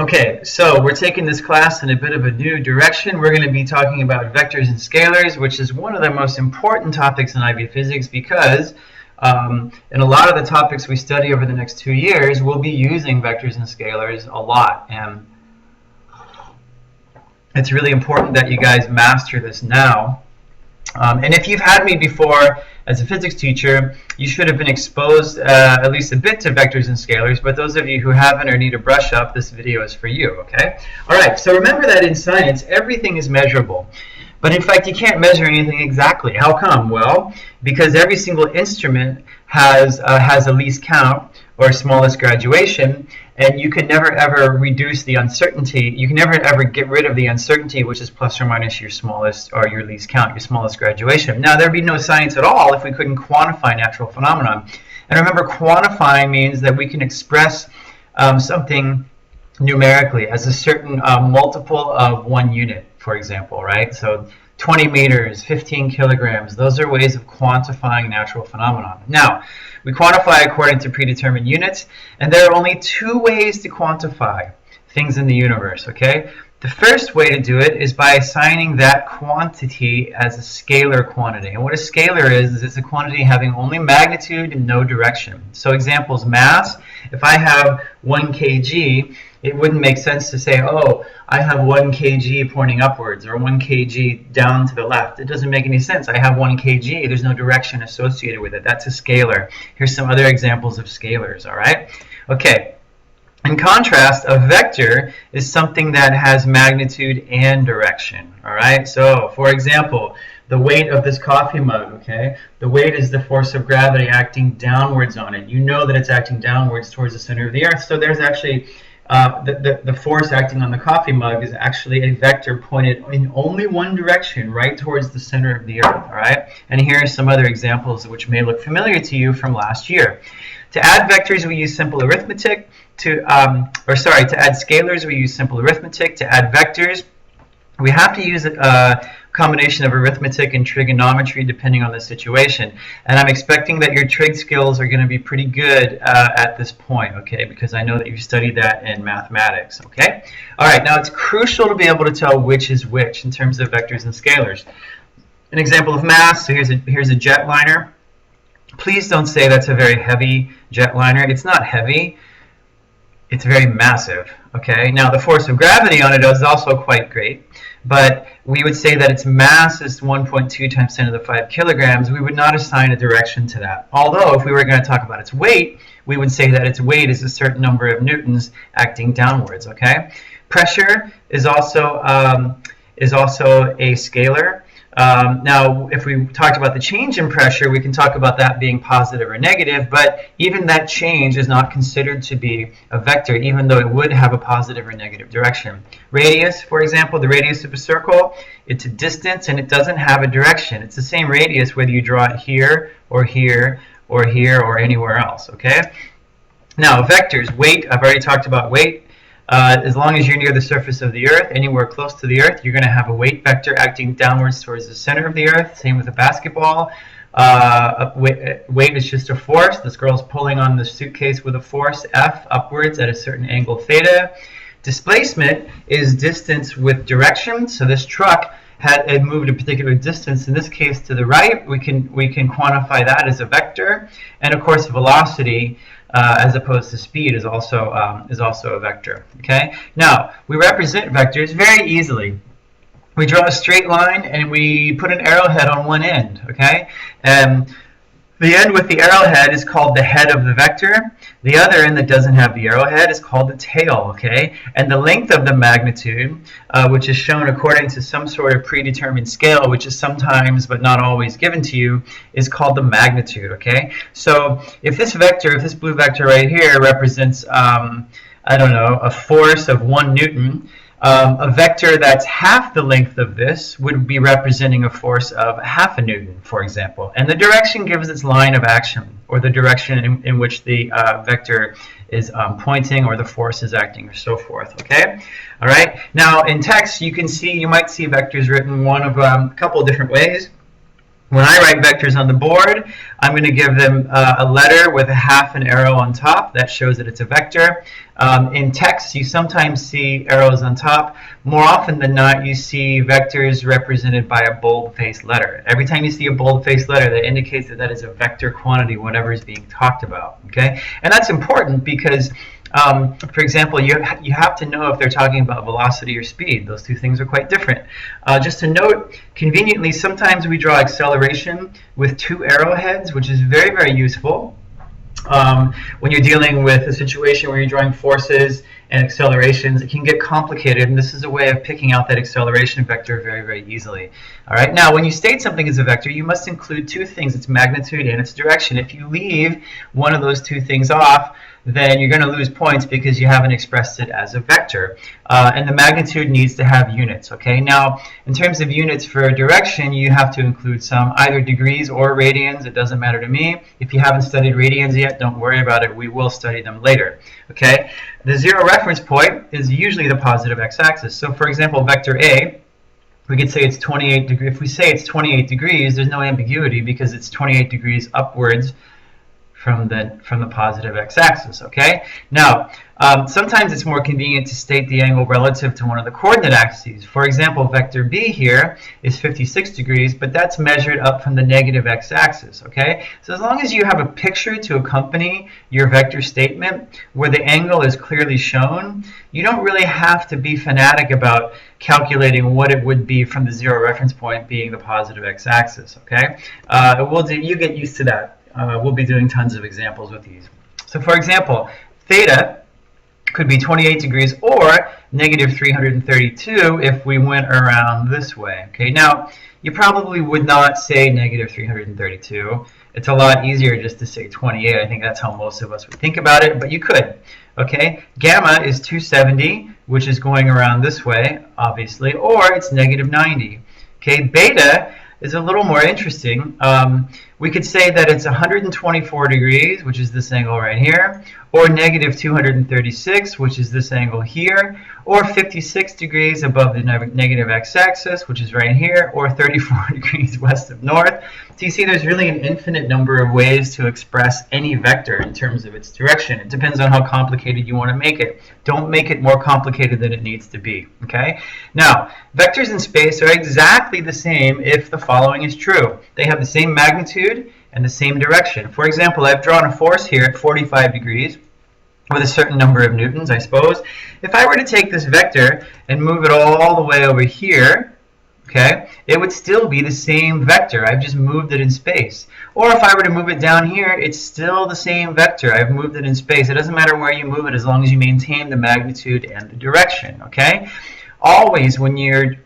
Okay, so we're taking this class in a bit of a new direction. We're going to be talking about vectors and scalars, which is one of the most important topics in IB physics because in a lot of the topics we study over the next 2 years, we'll be using vectors and scalars a lot. And it's really important that you guys master this now. And if you've had me before as a physics teacher, you should have been exposed at least a bit to vectors and scalars, but those of you who haven't or need to brush up, this video is for you, okay? All right, so remember that in science, everything is measurable. But in fact, you can't measure anything exactly. How come? Well, because every single instrument has a least count, or smallest graduation, and you can never ever reduce the uncertainty. You can never ever get rid of the uncertainty, which is plus or minus your smallest or your least count, your smallest graduation. Now, there'd be no science at all if we couldn't quantify natural phenomenon. And remember, quantifying means that we can express something numerically as a certain multiple of 1 unit, for example, right? So 20 meters, 15 kilograms, those are ways of quantifying natural phenomenon. Now, we quantify according to predetermined units, and there are only 2 ways to quantify things in the universe, okay? The first way to do it is by assigning that quantity as a scalar quantity. And what a scalar is it's a quantity having only magnitude and no direction. So examples, mass, if I have 1 kg, it wouldn't make sense to say, oh, I have 1 kg pointing upwards or 1 kg down to the left. It doesn't make any sense. I have 1 kg. There's no direction associated with it. That's a scalar. Here's some other examples of scalars, all right? Okay. In contrast, a vector is something that has magnitude and direction, all right? So, for example, the weight of this coffee mug, okay? The weight is the force of gravity acting downwards on it. You know that it's acting downwards towards the center of the earth, so there's actually the force acting on the coffee mug is actually a vector pointed in only one direction, right towards the center of the earth, all right? And here are some other examples which may look familiar to you from last year. To add vectors, we use simple arithmetic. To add scalars, we use simple arithmetic. To add vectors, we have to use a combination of arithmetic and trigonometry depending on the situation. And I'm expecting that your trig skills are going to be pretty good at this point, okay? Because I know that you've studied that in mathematics, okay? All right, now it's crucial to be able to tell which is which in terms of vectors and scalars. An example of mass, so here's a jetliner. Please don't say that's a very heavy jetliner. It's not heavy. It's very massive, okay? Now, the force of gravity on it is also quite great, but we would say that its mass is 1.2 times 10 to the 5 kilograms. We would not assign a direction to that. Although, if we were going to talk about its weight, we would say that its weight is a certain number of newtons acting downwards, okay? Pressure is also a scalar. Now, if we talked about the change in pressure, we can talk about that being positive or negative, but even that change is not considered to be a vector, even though it would have a positive or negative direction. Radius, for example, the radius of a circle, it's a distance and it doesn't have a direction. It's the same radius whether you draw it here or here or here or anywhere else, okay? Now, vectors, weight, I've already talked about weight. As long as you're near the surface of the earth, anywhere close to the earth, you're going to have a weight vector acting downwards towards the center of the earth. Same with a basketball. Weight is just a force. This girl's pulling on the suitcase with a force F upwards at a certain angle theta. Displacement is distance with direction. So this truck had moved a particular distance, in this case to the right. We can quantify that as a vector. And of course, velocity, as opposed to speed, is also a vector. Okay. Now we represent vectors very easily. We draw a straight line and we put an arrowhead on one end. Okay. The end with the arrowhead is called the head of the vector. The other end that doesn't have the arrowhead is called the tail, okay? And the length of the magnitude, which is shown according to some sort of predetermined scale, which is sometimes but not always given to you, is called the magnitude, okay? So if this vector, if this blue vector right here represents, I don't know, a force of 1 Newton, a vector that's half the length of this would be representing a force of half a Newton, for example. And the direction gives its line of action, or the direction in which the vector is pointing, or the force is acting, or so forth. Okay? All right. Now, in text, you might see vectors written one of a couple of different ways. When I write vectors on the board, I'm going to give them a letter with a half an arrow on top. That shows that it's a vector. In text, you sometimes see arrows on top. More often than not, you see vectors represented by a bold-faced letter. Every time you see a bold-faced letter, that indicates that that is a vector quantity, whatever is being talked about. Okay, and that's important because for example, you have to know if they're talking about velocity or speed. Those two things are quite different. Just to note, conveniently, sometimes we draw acceleration with two arrowheads, which is very, very useful when you're dealing with a situation where you're drawing forces and accelerations. It can get complicated, and this is a way of picking out that acceleration vector very, very easily. All right. Now, when you state something as a vector, you must include two things: its magnitude and its direction. If you leave one of those two things off, then you're going to lose points because you haven't expressed it as a vector. And the magnitude needs to have units. Okay. Now, in terms of units for direction, you have to include some, either degrees or radians. It doesn't matter to me. If you haven't studied radians yet, don't worry about it. We will study them later. Okay. The zero reference point is usually the positive x-axis. So, for example, vector A, we could say it's 28 degrees. If we say it's 28 degrees, there's no ambiguity because it's 28 degrees upwards from the positive x-axis. Okay. Now, sometimes it's more convenient to state the angle relative to one of the coordinate axes. For example, vector B here is 56 degrees, but that's measured up from the negative x-axis. Okay. So as long as you have a picture to accompany your vector statement where the angle is clearly shown, you don't really have to be fanatic about calculating what it would be from the zero reference point being the positive x-axis. Okay. You get used to that. We'll be doing tons of examples with these. So for example, theta could be 28 degrees or negative 332 if we went around this way. Okay, now you probably would not say negative 332. It's a lot easier just to say 28. I think that's how most of us would think about it, but you could. Okay, gamma is 270, which is going around this way, obviously, or it's negative 90. Okay, beta is a little more interesting. We could say that it's 124 degrees, which is this angle right here, or negative 236, which is this angle here, or 56 degrees above the negative x-axis, which is right here, or 34 degrees west of north. So you see there's really an infinite number of ways to express any vector in terms of its direction. It depends on how complicated you want to make it. Don't make it more complicated than it needs to be. Okay? Now, vectors in space are exactly the same if the following is true. They have the same magnitude and the same direction. For example, I've drawn a force here at 45 degrees with a certain number of newtons, I suppose. If I were to take this vector and move it all the way over here, okay, it would still be the same vector. I've just moved it in space. Or if I were to move it down here, it's still the same vector. I've moved it in space. It doesn't matter where you move it as long as you maintain the magnitude and the direction. Okay? Always when you're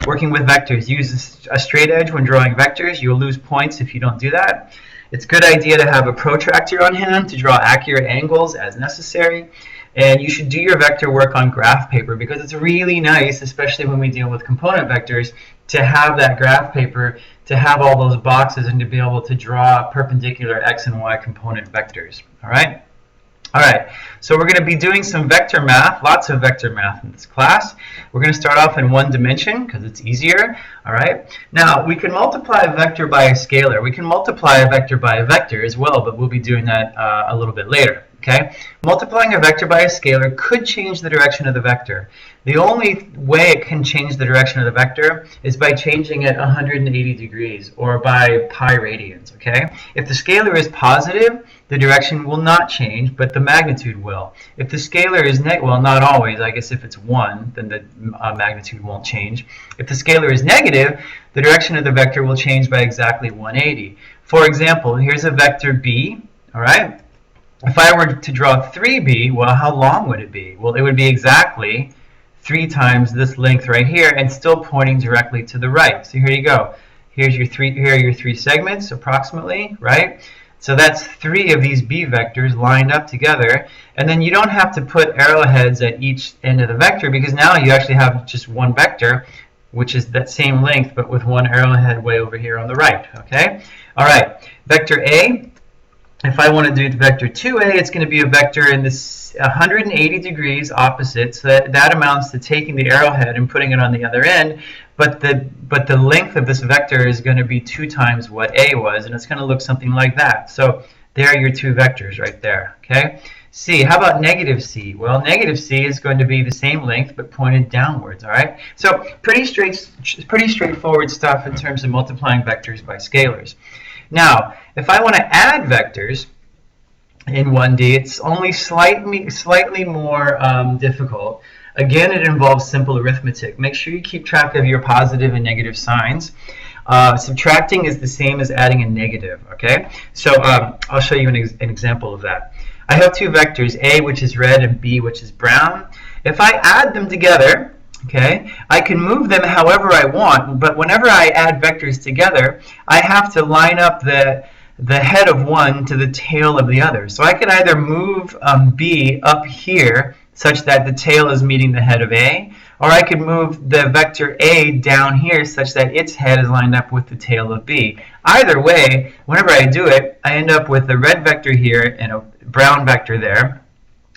working with vectors, use a straight edge when drawing vectors. You'll lose points if you don't do that. It's a good idea to have a protractor on hand to draw accurate angles as necessary. And you should do your vector work on graph paper because it's really nice, especially when we deal with component vectors, to have that graph paper, to have all those boxes, and to be able to draw perpendicular x and y component vectors. All right? All right, so we're going to be doing some vector math, lots of vector math in this class. We're going to start off in one dimension because it's easier. All right, now we can multiply a vector by a scalar. We can multiply a vector by a vector as well, but we'll be doing that a little bit later. Okay, multiplying a vector by a scalar could change the direction of the vector. The only way it can change the direction of the vector is by changing it 180 degrees or by pi radians. Okay, if the scalar is positive, the direction will not change, but the magnitude will. If the scalar is well, not always. I guess if it's 1, then the magnitude won't change. If the scalar is negative, the direction of the vector will change by exactly 180. For example, here's a vector b. All right. If I were to draw 3b, well, how long would it be? Well, it would be exactly 3 times this length right here, and still pointing directly to the right. So here you go. Here are your 3 segments, approximately, right? So that's 3 of these b vectors lined up together, and then you don't have to put arrowheads at each end of the vector because now you actually have just one vector, which is that same length, but with one arrowhead way over here on the right. Okay. All right. Vector a. If I want to do vector 2a, it's going to be a vector in this 180 degrees opposite, so that amounts to taking the arrowhead and putting it on the other end, but the length of this vector is going to be 2 times what a was, and it's going to look something like that. So there are your 2 vectors right there, okay? C, how about negative c? Well, negative c is going to be the same length but pointed downwards, all right? So pretty straightforward stuff in terms of multiplying vectors by scalars. Now, if I want to add vectors in 1D, it's only slightly more difficult. Again, it involves simple arithmetic. Make sure you keep track of your positive and negative signs. Subtracting is the same as adding a negative, okay? So I'll show you an example of that. I have 2 vectors, A, which is red, and B, which is brown. If I add them together, okay, I can move them however I want, but whenever I add vectors together, I have to line up the head of one to the tail of the other. So I can either move B up here such that the tail is meeting the head of A, or I could move the vector A down here such that its head is lined up with the tail of B. Either way, whenever I do it, I end up with a red vector here and a brown vector there.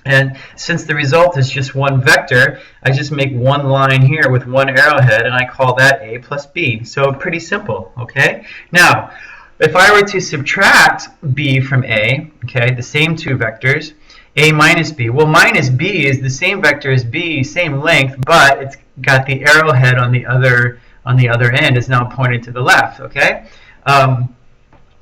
And since the result is just one vector, I just make one line here with one arrowhead, and I call that A plus B. So pretty simple, okay? Now, if I were to subtract B from A, okay, the same 2 vectors, A minus B. Well, minus B is the same vector as B, same length, but it's got the arrowhead on the other end. It's now pointed to the left, okay?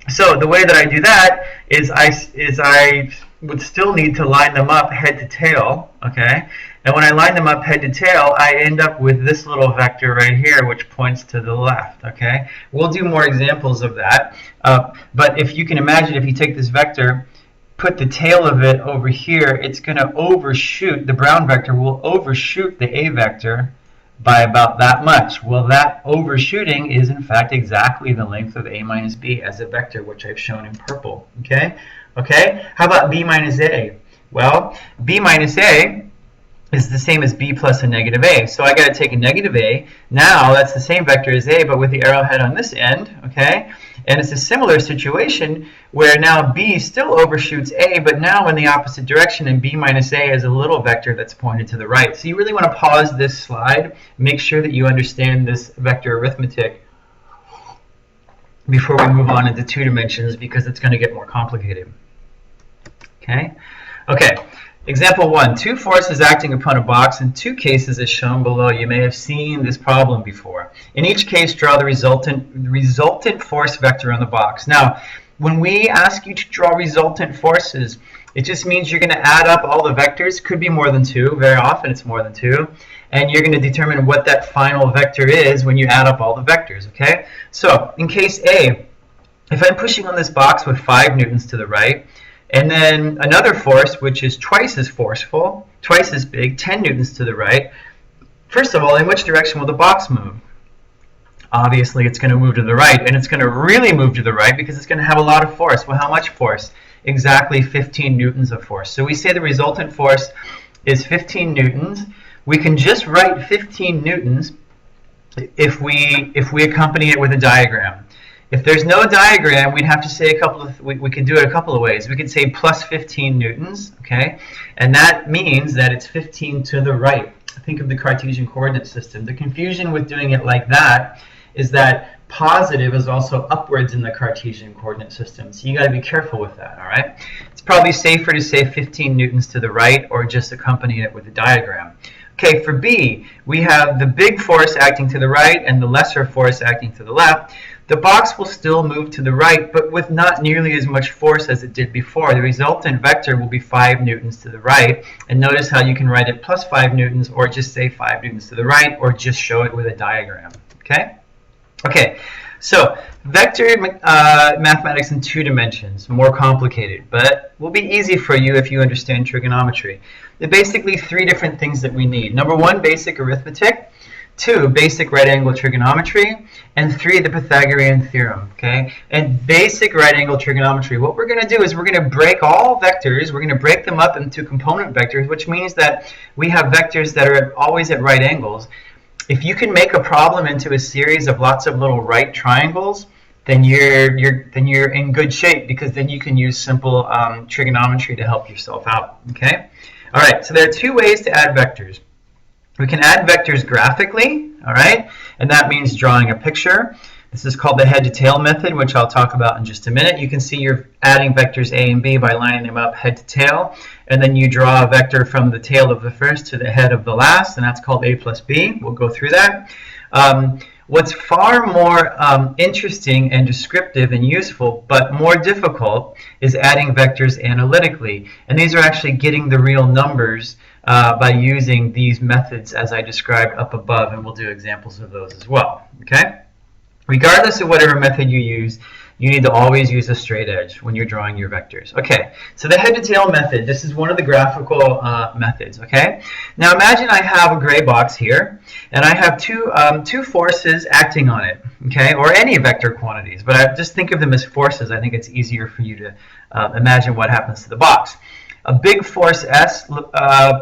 So the way that I do that is I would still need to line them up head to tail, okay? And when I line them up head to tail, I end up with this little vector right here, which points to the left, okay? We'll do more examples of that. But if you can imagine, if you take this vector, put the tail of it over here, it's going to overshoot, the brown vector will overshoot the A vector by about that much. Well, that overshooting is in fact exactly the length of A minus B as a vector, which I've shown in purple, okay? Okay, how about B minus A? Well, B minus A is the same as B plus a negative A. So I got to take a negative A. Now that's the same vector as A, but with the arrowhead on this end, okay? And it's a similar situation where now B still overshoots A, but now in the opposite direction, and B minus A is a little vector that's pointed to the right. So you really want to pause this slide, make sure that you understand this vector arithmetic before we move on into 2 dimensions, because it's going to get more complicated. Okay? Okay. Example 1. 2 forces acting upon a box in 2 cases as shown below. You may have seen this problem before. In each case, draw the resultant force vector on the box. Now, when we ask you to draw resultant forces, it just means you're going to add up all the vectors. Could be more than 2. Very often it's more than 2. And you're going to determine what that final vector is when you add up all the vectors. Okay? So, in case A, if I'm pushing on this box with 5 newtons to the right, and then another force, which is twice as forceful, twice as big, 10 newtons to the right. First of all, in which direction will the box move? Obviously, it's going to move to the right, and it's going to really move to the right because it's going to have a lot of force. Well, how much force? Exactly 15 newtons of force. So we say the resultant force is 15 newtons. We can just write 15 newtons if we accompany it with a diagram. If there's no diagram, we'd have to say we could do it a couple of ways. We could say plus 15 newtons, okay? And that means that it's 15 to the right. Think of the Cartesian coordinate system. The confusion with doing it like that is that positive is also upwards in the Cartesian coordinate system. So you got to be careful with that, all right? It's probably safer to say 15 newtons to the right or just accompany it with a diagram. Okay, for B, we have the big force acting to the right and the lesser force acting to the left. The box will still move to the right, but with not nearly as much force as it did before. The resultant vector will be 5 newtons to the right. And notice how you can write it plus 5 newtons, or just say 5 newtons to the right, or just show it with a diagram. Okay? Okay, so vector mathematics in 2 dimensions, more complicated, but will be easy for you if you understand trigonometry. There are basically 3 different things that we need. Number 1, basic arithmetic. 2, basic right-angle trigonometry, and 3, the Pythagorean theorem, okay? And basic right-angle trigonometry, what we're going to do is we're going to break all vectors, we're going to break them up into component vectors, which means that we have vectors that are always at right angles. If you can make a problem into a series of lots of little right triangles, then you're in good shape, because then you can use simple trigonometry to help yourself out. Okay. All right. So there are two ways to add vectors. We can add vectors graphically. All right, and that means drawing a picture. This is called the head-to-tail method, which I'll talk about in just a minute. You can see you're adding vectors A and B by lining them up head to tail, and then you draw a vector from the tail of the first to the head of the last, and that's called A plus B. We'll go through that. What's far more interesting and descriptive and useful, but more difficult, is adding vectors analytically. And these are actually getting the real numbers by using these methods as I described up above, and we'll do examples of those as well. Okay? Regardless of whatever method you use, you need to always use a straight edge when you're drawing your vectors. Okay, so the head-to-tail method, this is one of the graphical methods. Okay, now imagine I have a gray box here, and I have two forces acting on it. Okay, or any vector quantities, but I just think of them as forces. I think it's easier for you to imagine what happens to the box. A big force S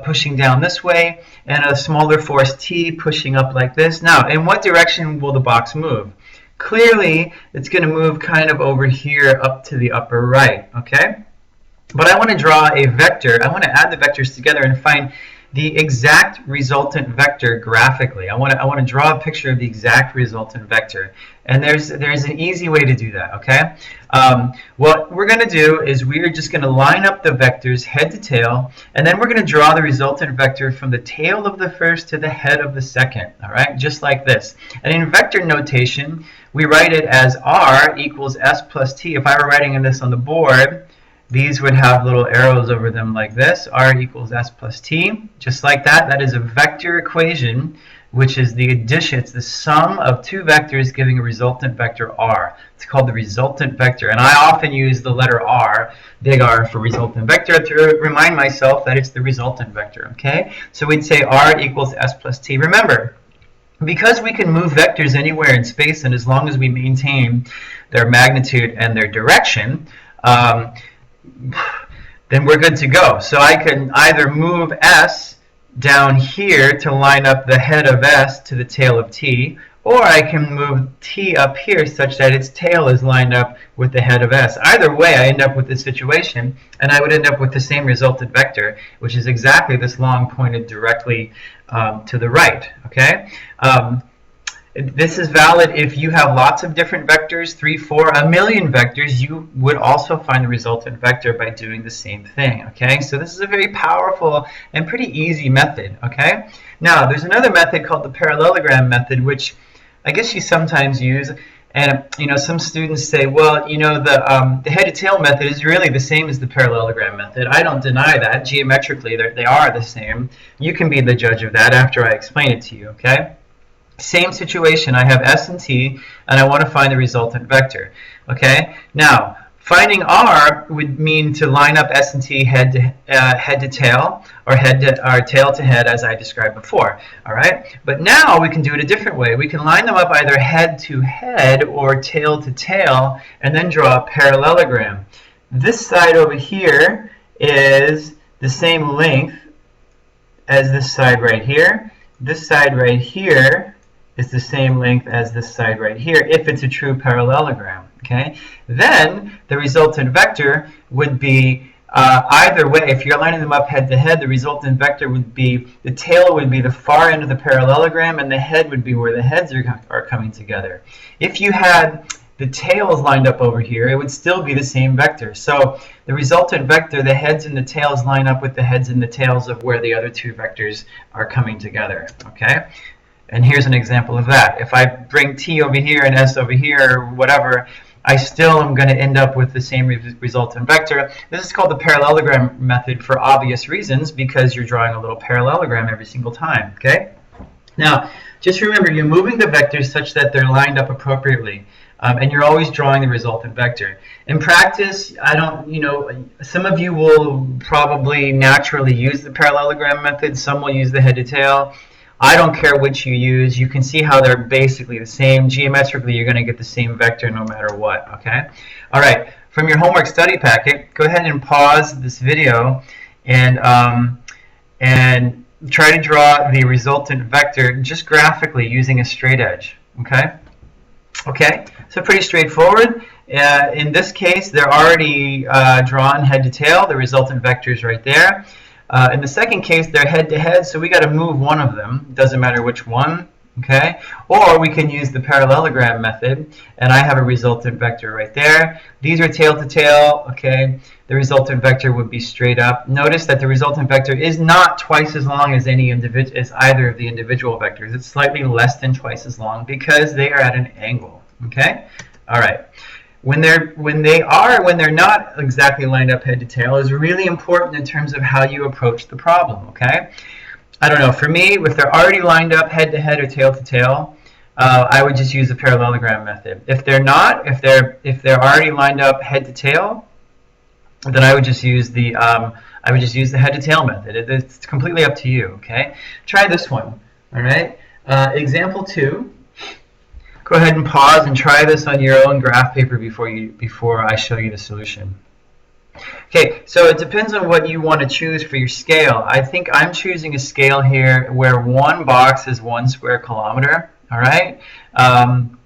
pushing down this way, and a smaller force T pushing up like this. Now, in what direction will the box move? Clearly, it's going to move kind of over here up to the upper right, okay? But I want to draw a vector. I want to add the vectors together and find the exact resultant vector graphically. I want to draw a picture of the exact resultant vector. And there's an easy way to do that, okay? What we're going to do is we're just going to line up the vectors head to tail, and then we're going to draw the resultant vector from the tail of the first to the head of the second, all right? Just like this. And in vector notation, we write it as R equals S plus T. If I were writing this on the board, these would have little arrows over them like this. R equals S plus T. Just like that. That is a vector equation, which is the addition. It's the sum of two vectors giving a resultant vector R. It's called the resultant vector. And I often use the letter R, big R, for resultant vector to remind myself that it's the resultant vector. Okay? So we'd say R equals S plus T. Remember, because we can move vectors anywhere in space, and as long as we maintain their magnitude and their direction, then we're good to go. So I can either move S down here to line up the head of S to the tail of T, or I can move T up here such that its tail is lined up with the head of S. Either way, I end up with this situation, and I would end up with the same resultant vector, which is exactly this long pointed directly to the right. Okay? This is valid if you have lots of different vectors, 3, 4, a million vectors. You would also find the resultant vector by doing the same thing. Okay, so this is a very powerful and pretty easy method. Okay, now there's another method called the parallelogram method, which I guess you sometimes use. And some students say, well, the head-to-tail method is really the same as the parallelogram method. I don't deny that. Geometrically, they are the same. You can be the judge of that after I explain it to you. Okay. Same situation. I have S and T, and I want to find the resultant vector. Okay. Now, finding R would mean to line up S and T head to tail, or tail to head, as I described before. All right. But now we can do it a different way. We can line them up either head to head or tail to tail, and then draw a parallelogram. This side over here is the same length as this side right here. This side right here is the same length as this side right here, if it's a true parallelogram. Okay? Then the resultant vector would be either way. If you're lining them up head to head, the resultant vector would be, the tail would be the far end of the parallelogram, and the head would be where the heads are coming together. If you had the tails lined up over here, it would still be the same vector. So the resultant vector, the heads and the tails line up with the heads and the tails of where the other two vectors are coming together. Okay? And here's an example of that. If I bring T over here and S over here, or whatever, I still am going to end up with the same resultant vector. This is called the parallelogram method for obvious reasons, because you're drawing a little parallelogram every single time. Okay? Now, just remember, you're moving the vectors such that they're lined up appropriately. And you're always drawing the resultant vector. In practice, some of you will probably naturally use the parallelogram method. Some will use the head to tail. I don't care which you use. You can see how they're basically the same. Geometrically, you're going to get the same vector no matter what. Okay? All right. From your homework study packet, go ahead and pause this video and try to draw the resultant vector just graphically using a straight edge. Okay? Okay, so pretty straightforward. In this case, they're already drawn head to tail. The resultant vector is right there. In the second case, they're head to head, so we got to move one of them. Doesn't matter which one. Okay, or we can use the parallelogram method, and I have a resultant vector right there. These are tail to tail. Okay, the resultant vector would be straight up. Notice that the resultant vector is not twice as long as either of the individual vectors. It's slightly less than twice as long because they are at an angle. Okay, all right. When they're not exactly lined up head to tail is really important in terms of how you approach the problem. Okay. I don't know. For me, if they're already lined up head to head or tail to tail, I would just use the parallelogram method. If they're not, if they're already lined up head to tail, then I would just use the head to tail method. It's completely up to you. Okay. Try this one. All right. Example 2. Go ahead and pause and try this on your own graph paper before I show you the solution. Okay, so it depends on what you want to choose for your scale. I think I'm choosing a scale here where one box is 1 square kilometer, all right? And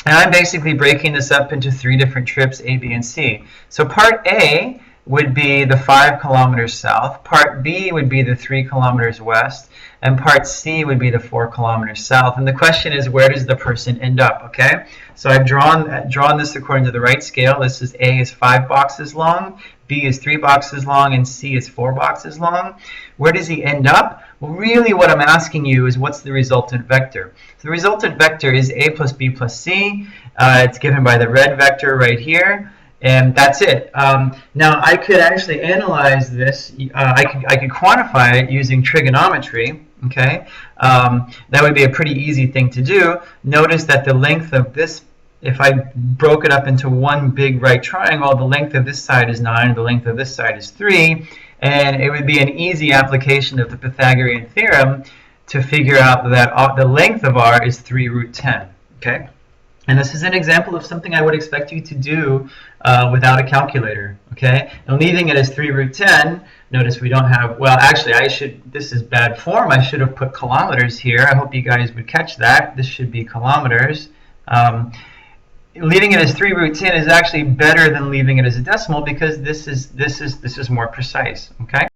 I'm basically breaking this up into 3 different trips, A, B, and C. So part A would be the 5 kilometers south, part B would be the 3 kilometers west, and part C would be the 4 kilometers south. And the question is, where does the person end up, okay? So I've drawn this according to the right scale. This is A is 5 boxes long, B is 3 boxes long, and C is 4 boxes long. Where does he end up? Well, really what I'm asking you is what's the resultant vector? So the resultant vector is A plus B plus C. It's given by the red vector right here. And that's it. Now I could actually analyze this. I could quantify it using trigonometry. Okay, that would be a pretty easy thing to do. Notice that the length of this, if I broke it up into one big right triangle, the length of this side is 9, the length of this side is 3, and it would be an easy application of the Pythagorean theorem to figure out that the length of r is 3 root 10. Okay. And this is an example of something I would expect you to do without a calculator, okay? And leaving it as 3 root 10, notice we don't have, well, actually, this is bad form. I should have put kilometers here. I hope you guys would catch that. This should be kilometers. Leaving it as 3 root 10 is actually better than leaving it as a decimal because this is more precise, okay?